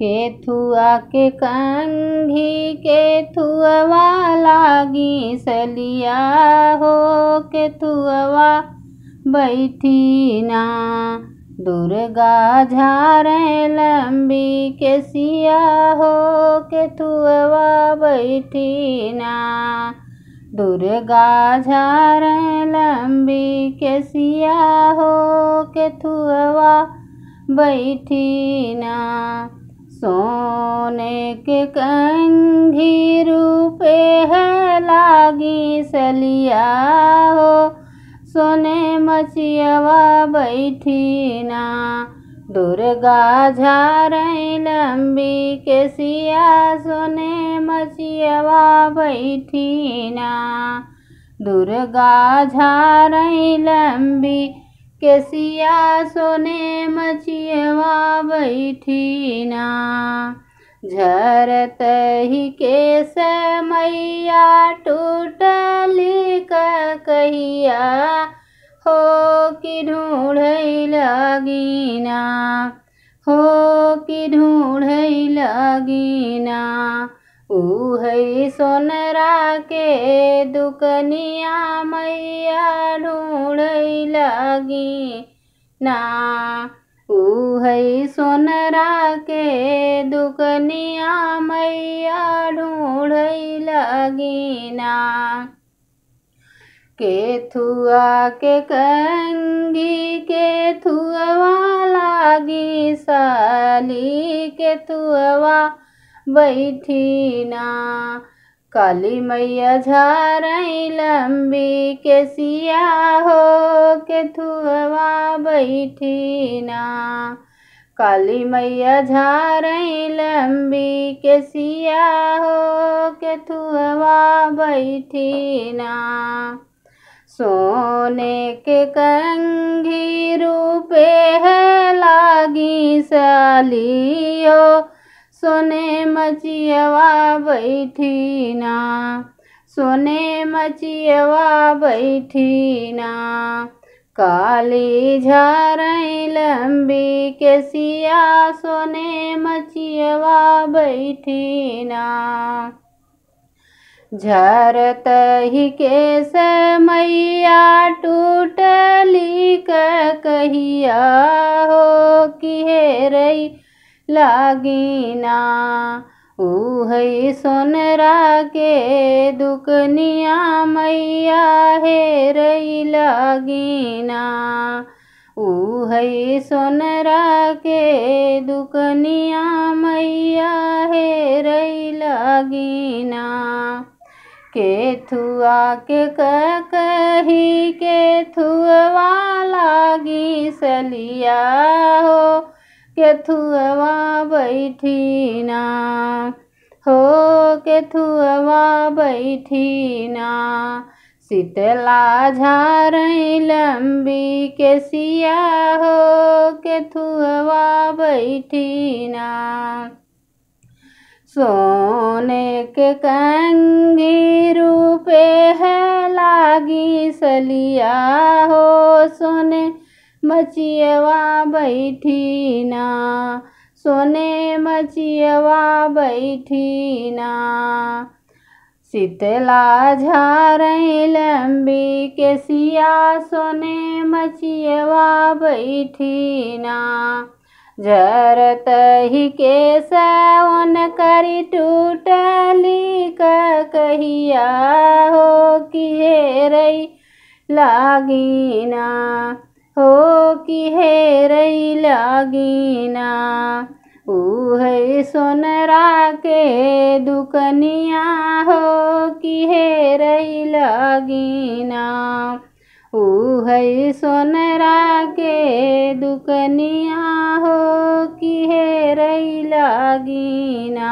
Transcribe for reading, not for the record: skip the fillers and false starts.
केथुआ के कंघी केथुआ लागी सलिया हो, केथुआ बैठी ना। दुर्गा झारे लंबी केसिया हो, केथुआ बैठी ना। दुर्गा झारे लंबी केसिया हो, केथुआ बैठी ना। सोने के कंघी रूपे है लागी सलिया हो, सोने मचियवा बैठी ना। दुर्गा झारे लंबी केसिया, सोने मचियवा बैठी ना। दुर्गा झारे लंबी केसिया, सोने मचियवा बैठी ना। झरत ही केस मैया टूटली कहिया हो, कि ढूंढई लगी ना। हो कि ढूंढई लगी ना। उहई सोनरा के दुकनिया मैया ढूंढई लगी ना। उहई सोनरा के दुकनिया मैया ढूंढई लगी ना। केथुआ के कंघी केथुआ लागी साली, केथुआ बैठी ना। काली मैया झारे लंबी केसिया हो, केथुआ बैठी ना। काली मैया झारे लंबी केसिया हो, केथुआ बैठी ना। सोने के कंघी रूपे है लागी साली हो, सोने मचियवा बैठी ना। सोने मचियवा बैठी ना। काली झारे लंबी केसिया, सोने मचियवा बैठी ना। झरत ही केस मैया टूटली कहिया हो, कि हेरई लागी ना। उहई सोनरा के दुकनिया मैया हेरई लागी ना। उहई सोनरा के दुकनिया मैया हेरई लागी ना। केथुआ के कही केथुआ लागी सलिया हो, केथुआ बैठी ना। हो केथुआ बैठी ना। शीतला झारे लंबी केसिया हो, केथुआ बैठी ना। सोने के कंघी रूपे है लागी सलिया हो, सोने मचियवा बैठी ना। सोने मचियवा बैठी ना। शीतला झारे लंबी केसिया, सोने मचियवा बैठी ना। झरत ही केस ओन करी टूटली कहिया हो, कि हेरई लागी ना। हो कि हेरई लागी ना। उहई सोनरा के दुकनिया हो, कि हेरई लागी ना। उहई सोनरा के दुकनिया हो, कि हेरई लागी ना।